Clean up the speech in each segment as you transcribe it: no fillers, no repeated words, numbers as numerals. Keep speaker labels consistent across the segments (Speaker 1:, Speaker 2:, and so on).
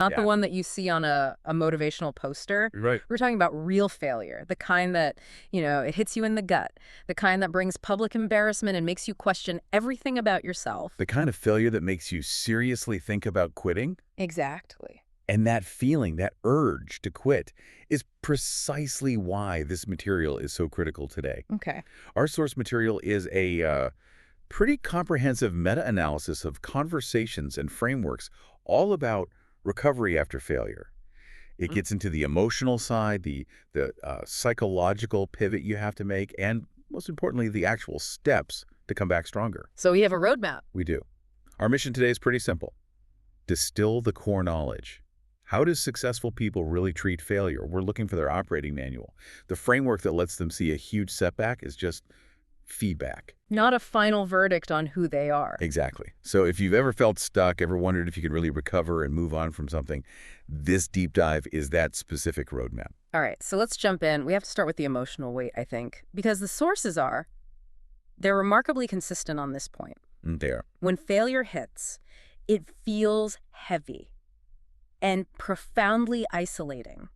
Speaker 1: Not the
Speaker 2: Yeah.
Speaker 1: one that you see on a motivational poster.
Speaker 2: Right.
Speaker 1: We're talking about real failure, the kind that, it hits you in the gut, the kind that brings public embarrassment and makes you question everything about yourself.
Speaker 2: The kind of failure that makes you seriously think about quitting.
Speaker 1: Exactly.
Speaker 2: And that feeling, that urge to quit, is precisely why this material is so critical today.
Speaker 1: Okay.
Speaker 2: Our source material is a pretty comprehensive meta-analysis of conversations and frameworks all about recovery after failure. It gets into the emotional side, the psychological pivot you have to make, and most importantly, the actual steps to come back stronger.
Speaker 1: So we have a roadmap.
Speaker 2: We do. Our mission today is pretty simple. Distill the core knowledge. How do successful people really treat failure? We're looking for their operating manual. The framework that lets them see a huge setback is just feedback.
Speaker 1: Not a final verdict on who they are.
Speaker 2: Exactly. So if you've ever felt stuck, ever wondered if you could really recover and move on from something, this deep dive is that specific roadmap.
Speaker 1: All right, so let's jump in. We have to start with the emotional weight, I think, because the sources they're remarkably consistent on this point.
Speaker 2: There.
Speaker 1: When failure hits, it feels heavy and profoundly isolating.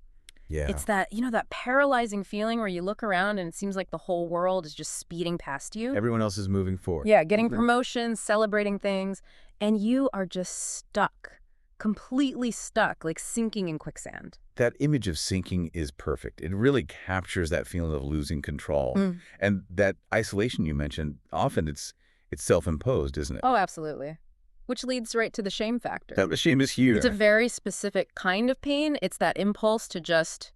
Speaker 2: Yeah.
Speaker 1: It's that, that paralyzing feeling where you look around and it seems like the whole world is just speeding past you.
Speaker 2: Everyone else is moving forward.
Speaker 1: Yeah, getting promotions, celebrating things, and you are just stuck, completely stuck, like sinking in quicksand.
Speaker 2: That image of sinking is perfect. It really captures that feeling of losing control. And that isolation you mentioned, often it's self-imposed, isn't it?
Speaker 1: Oh, absolutely. Which leads right to the shame factor.
Speaker 2: That shame is huge.
Speaker 1: It's a very specific kind of pain. It's that impulse to just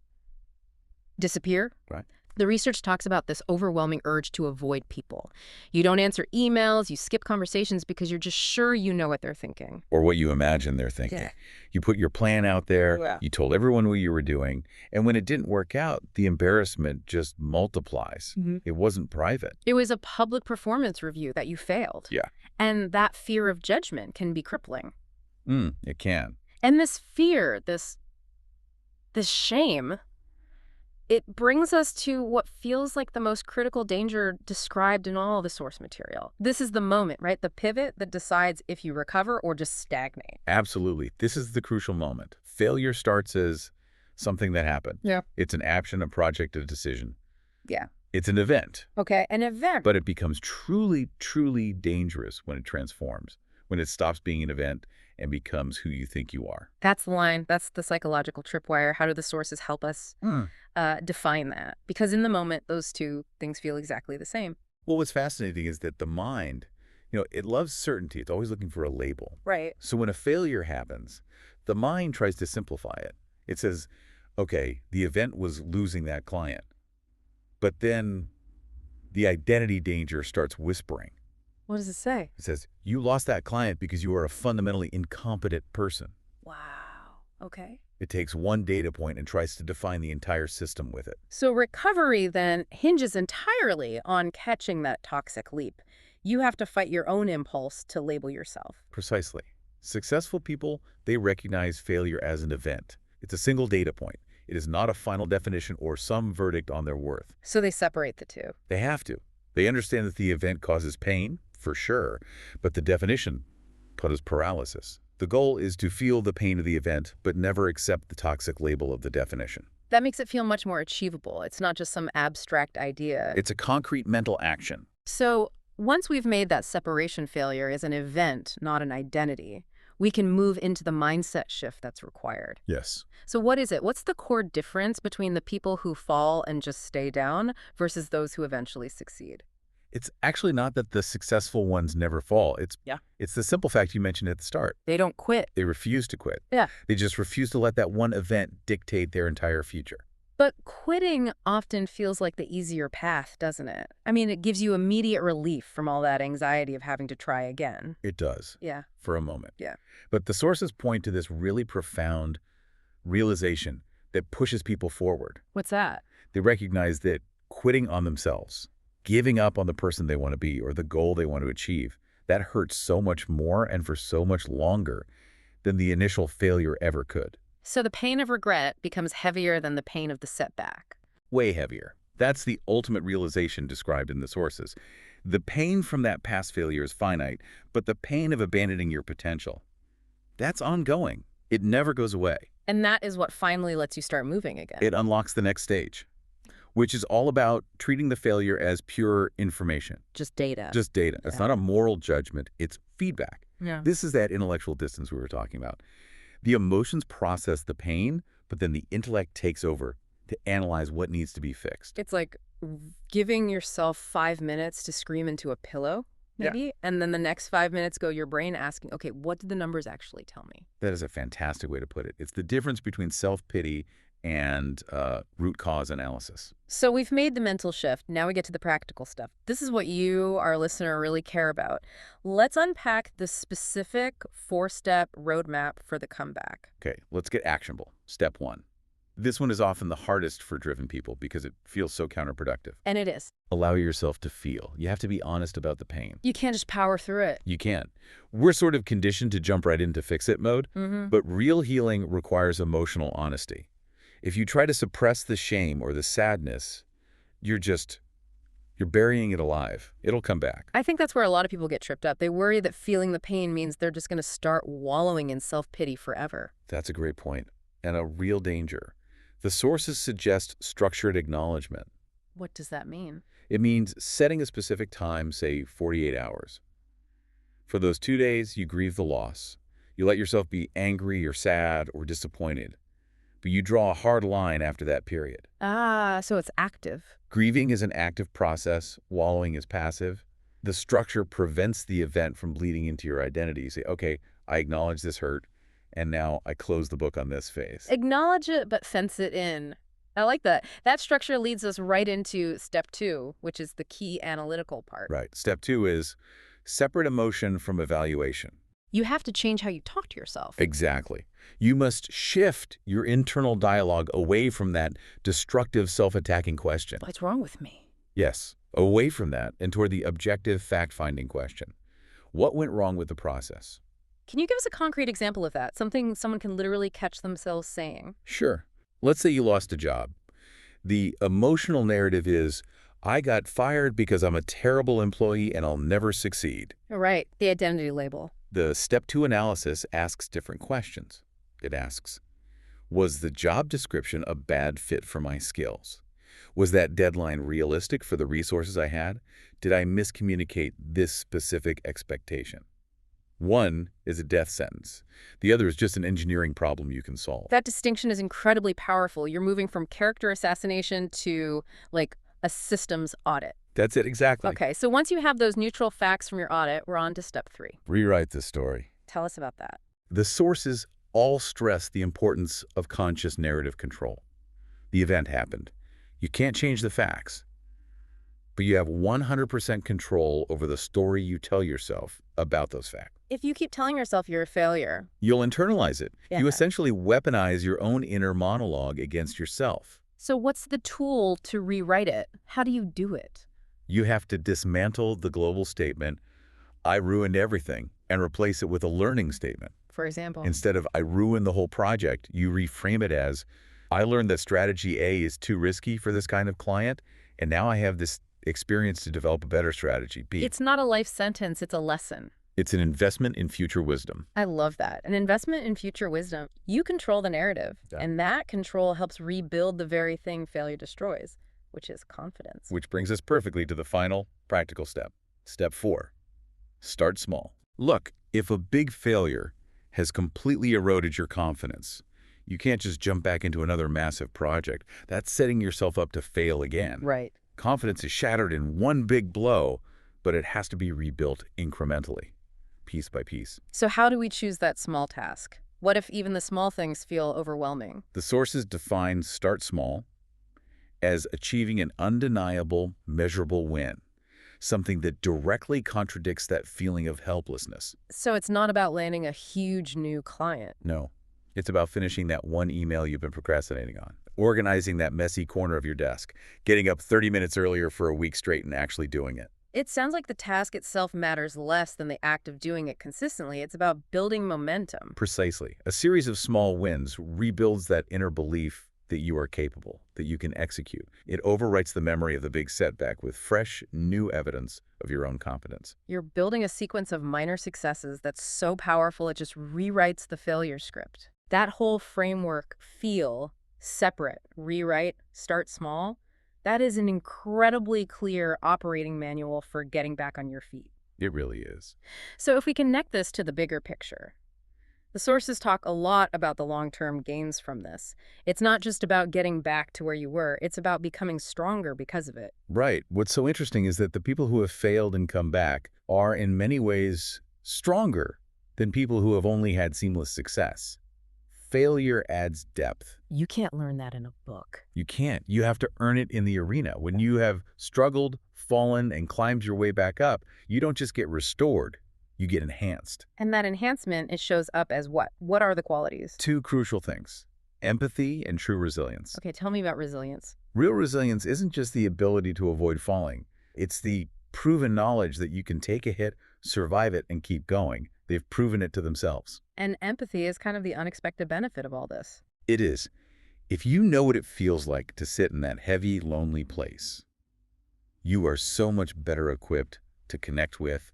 Speaker 1: disappear.
Speaker 2: Right.
Speaker 1: The research talks about this overwhelming urge to avoid people. You don't answer emails, you skip conversations because you're just sure you know what they're thinking.
Speaker 2: Or what you imagine they're thinking.
Speaker 1: Yeah.
Speaker 2: You put your plan out there,
Speaker 1: Yeah.
Speaker 2: you told everyone what you were doing, and when it didn't work out, the embarrassment just multiplies. It wasn't private.
Speaker 1: It was a public performance review that you failed.
Speaker 2: Yeah.
Speaker 1: And that fear of judgment can be crippling.
Speaker 2: It can.
Speaker 1: And this fear, this shame, it brings us to what feels like the most critical danger described in all the source material. This is the moment, right? The pivot that decides if you recover or just stagnate.
Speaker 2: Absolutely. This is the crucial moment. Failure starts as something that happened.
Speaker 1: Yeah.
Speaker 2: It's an action, a project, a decision.
Speaker 1: Yeah.
Speaker 2: It's an event.
Speaker 1: Okay, an event.
Speaker 2: But it becomes truly, truly dangerous when it transforms, when it stops being an event and becomes who you think you are.
Speaker 1: That's the line. That's the psychological tripwire. How do the sources help us define that? Because in the moment, those two things feel exactly the same.
Speaker 2: Well, what's fascinating is that the mind, it loves certainty. It's always looking for a label.
Speaker 1: Right.
Speaker 2: So when a failure happens, the mind tries to simplify it. It says, okay, the event was losing that client. But then the identity danger starts whispering.
Speaker 1: What does it say?
Speaker 2: It says, you lost that client because you are a fundamentally incompetent person.
Speaker 1: Wow. Okay.
Speaker 2: It takes one data point and tries to define the entire system with it.
Speaker 1: So recovery then hinges entirely on catching that toxic leap. You have to fight your own impulse to label yourself.
Speaker 2: Precisely. Successful people, they recognize failure as an event. It's a single data point. It is not a final definition or some verdict on their worth.
Speaker 1: So they separate the two.
Speaker 2: They have to. They understand that the event causes pain, for sure, but the definition causes paralysis. The goal is to feel the pain of the event, but never accept the toxic label of the definition.
Speaker 1: That makes it feel much more achievable. It's not just some abstract idea.
Speaker 2: It's a concrete mental action.
Speaker 1: So once we've made that separation failure as an event, not an identity, we can move into the mindset shift that's required.
Speaker 2: Yes.
Speaker 1: So what is it? What's the core difference between the people who fall and just stay down versus those who eventually succeed?
Speaker 2: It's actually not that the successful ones never fall. It's the simple fact you mentioned at the start.
Speaker 1: They don't quit.
Speaker 2: They refuse to quit.
Speaker 1: Yeah.
Speaker 2: They just refuse to let that one event dictate their entire future.
Speaker 1: But quitting often feels like the easier path, doesn't it? I mean, it gives you immediate relief from all that anxiety of having to try again.
Speaker 2: It does.
Speaker 1: Yeah.
Speaker 2: For a moment.
Speaker 1: Yeah.
Speaker 2: But the sources point to this really profound realization that pushes people forward.
Speaker 1: What's that?
Speaker 2: They recognize that quitting on themselves, giving up on the person they want to be or the goal they want to achieve, that hurts so much more and for so much longer than the initial failure ever could.
Speaker 1: So the pain of regret becomes heavier than the pain of the setback.
Speaker 2: Way heavier. That's the ultimate realization described in the sources. The pain from that past failure is finite, but the pain of abandoning your potential, that's ongoing. It never goes away.
Speaker 1: And that is what finally lets you start moving again.
Speaker 2: It unlocks the next stage, which is all about treating the failure as pure information.
Speaker 1: Just data.
Speaker 2: Just data. It's
Speaker 1: Yeah.
Speaker 2: not a moral judgment. It's feedback.
Speaker 1: Yeah.
Speaker 2: This is that intellectual distance we were talking about. The emotions process the pain, but then the intellect takes over to analyze what needs to be fixed.
Speaker 1: It's like giving yourself 5 minutes to scream into a pillow,
Speaker 2: Yeah.
Speaker 1: maybe, and then the next 5 minutes go your brain asking, okay, what did the numbers actually tell me?
Speaker 2: That is a fantastic way to put it. It's the difference between self-pity and root cause analysis.
Speaker 1: So we've made the mental shift. Now we get to the practical stuff. This is what you, our listener, really care about. Let's unpack the specific 4-step roadmap for the comeback.
Speaker 2: Okay, let's get actionable. Step 1. This one is often the hardest for driven people because it feels so counterproductive.
Speaker 1: And it is.
Speaker 2: Allow yourself to feel. You have to be honest about the pain.
Speaker 1: You can't just power through it.
Speaker 2: You can't. We're sort of conditioned to jump right into fix-it mode, but real healing requires emotional honesty. If you try to suppress the shame or the sadness, you're burying it alive. It'll come back.
Speaker 1: I think that's where a lot of people get tripped up. They worry that feeling the pain means they're just going to start wallowing in self-pity forever.
Speaker 2: That's a great point, and a real danger. The sources suggest structured acknowledgement.
Speaker 1: What does that mean?
Speaker 2: It means setting a specific time, say 48 hours. For those 2 days, you grieve the loss. You let yourself be angry or sad or disappointed. But you draw a hard line after that period.
Speaker 1: Ah, so it's active.
Speaker 2: Grieving is an active process. Wallowing is passive. The structure prevents the event from bleeding into your identity. You say, okay, I acknowledge this hurt, and now I close the book on this phase.
Speaker 1: Acknowledge it, but fence it in. I like that. That structure leads us right into step 2, which is the key analytical part.
Speaker 2: Right. Step 2 is separate emotion from evaluation.
Speaker 1: You have to change how you talk to yourself.
Speaker 2: Exactly. You must shift your internal dialogue away from that destructive self-attacking question.
Speaker 1: What's wrong with me?
Speaker 2: Yes, away from that and toward the objective fact-finding question. What went wrong with the process?
Speaker 1: Can you give us a concrete example of that? Something someone can literally catch themselves saying.
Speaker 2: Sure. Let's say you lost a job. The emotional narrative is, I got fired because I'm a terrible employee and I'll never succeed.
Speaker 1: Right, the identity label.
Speaker 2: The step 2 analysis asks different questions. It asks, was the job description a bad fit for my skills? Was that deadline realistic for the resources I had? Did I miscommunicate this specific expectation? One is a death sentence. The other is just an engineering problem you can solve.
Speaker 1: That distinction is incredibly powerful. You're moving from character assassination to, like, a systems audit.
Speaker 2: That's it, exactly.
Speaker 1: Okay, so once you have those neutral facts from your audit, we're on to step 3.
Speaker 2: Rewrite the story.
Speaker 1: Tell us about that.
Speaker 2: The sources all stress the importance of conscious narrative control. The event happened. You can't change the facts, but you have 100% control over the story you tell yourself about those facts.
Speaker 1: If you keep telling yourself you're a failure.
Speaker 2: You'll internalize it.
Speaker 1: Yeah.
Speaker 2: You essentially weaponize your own inner monologue against yourself.
Speaker 1: So what's the tool to rewrite it? How do you do it?
Speaker 2: You have to dismantle the global statement, I ruined everything, and replace it with a learning statement.
Speaker 1: For example?
Speaker 2: Instead of, I ruined the whole project, you reframe it as, I learned that strategy A is too risky for this kind of client, and now I have this experience to develop a better strategy B.
Speaker 1: It's not a life sentence, it's a lesson.
Speaker 2: It's an investment in future wisdom.
Speaker 1: I love that. An investment in future wisdom. You control the narrative,
Speaker 2: Yeah.
Speaker 1: and that control helps rebuild the very thing failure destroys, which is confidence.
Speaker 2: Which brings us perfectly to the final practical step. Step 4. Start small. Look, if a big failure has completely eroded your confidence, you can't just jump back into another massive project. That's setting yourself up to fail again.
Speaker 1: Right.
Speaker 2: Confidence is shattered in one big blow, but it has to be rebuilt incrementally, piece by piece.
Speaker 1: So how do we choose that small task? What if even the small things feel overwhelming?
Speaker 2: The sources define start small as achieving an undeniable, measurable win, something that directly contradicts that feeling of helplessness.
Speaker 1: So it's not about landing a huge new client.
Speaker 2: No, it's about finishing that one email you've been procrastinating on, organizing that messy corner of your desk, getting up 30 minutes earlier for a week straight and actually doing it.
Speaker 1: It sounds like the task itself matters less than the act of doing it consistently. It's about building momentum.
Speaker 2: Precisely. A series of small wins rebuilds that inner belief that you are capable, that you can execute. It overwrites the memory of the big setback with fresh, new evidence of your own competence.
Speaker 1: You're building a sequence of minor successes that's so powerful it just rewrites the failure script. That whole framework, feel, separate, rewrite, start small, that is an incredibly clear operating manual for getting back on your feet.
Speaker 2: It really is.
Speaker 1: So if we connect this to the bigger picture, the sources talk a lot about the long-term gains from this. It's not just about getting back to where you were, it's about becoming stronger because of it.
Speaker 2: Right. What's so interesting is that the people who have failed and come back are in many ways stronger than people who have only had seamless success. Failure adds depth.
Speaker 1: You can't learn that in a book.
Speaker 2: You can't. You have to earn it in the arena. When you have struggled, fallen, and climbed your way back up, you don't just get restored, you get enhanced.
Speaker 1: And that enhancement, it shows up as what? What are the qualities?
Speaker 2: Two crucial things: empathy and true resilience.
Speaker 1: Okay, tell me about resilience.
Speaker 2: Real resilience isn't just the ability to avoid falling. It's the proven knowledge that you can take a hit, survive it, and keep going. They've proven it to themselves.
Speaker 1: And empathy is kind of the unexpected benefit of all this.
Speaker 2: It is. If you know what it feels like to sit in that heavy, lonely place, you are so much better equipped to connect with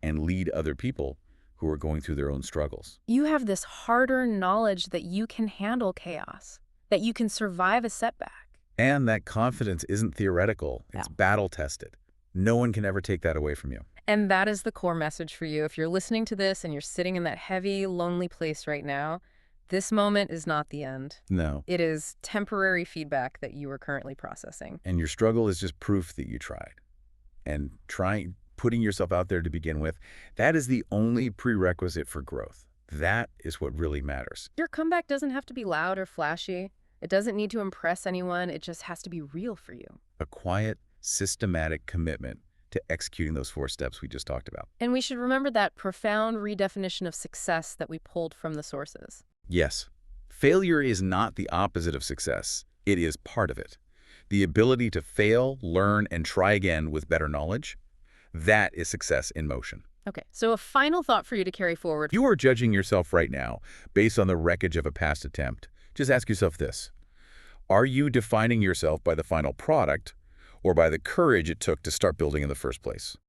Speaker 2: and lead other people who are going through their own struggles.
Speaker 1: You have this hard-earned knowledge that you can handle chaos, that you can survive a setback.
Speaker 2: And that confidence isn't theoretical. It's battle-tested. No one can ever take that away from you.
Speaker 1: And that is the core message for you. If you're listening to this and you're sitting in that heavy, lonely place right now, this moment is not the end.
Speaker 2: No.
Speaker 1: It is temporary feedback that you are currently processing.
Speaker 2: And your struggle is just proof that you tried. And putting yourself out there to begin with, that is the only prerequisite for growth. That is what really matters.
Speaker 1: Your comeback doesn't have to be loud or flashy. It doesn't need to impress anyone. It just has to be real for you.
Speaker 2: A quiet, systematic commitment to executing those 4 steps we just talked about.
Speaker 1: And we should remember that profound redefinition of success that we pulled from the sources.
Speaker 2: Yes, failure is not the opposite of success. It is part of it. The ability to fail, learn, and try again with better knowledge, that is success in motion.
Speaker 1: Okay, so a final thought for you to carry forward.
Speaker 2: If you are judging yourself right now based on the wreckage of a past attempt, just ask yourself this: are you defining yourself by the final product or by the courage it took to start building in the first place?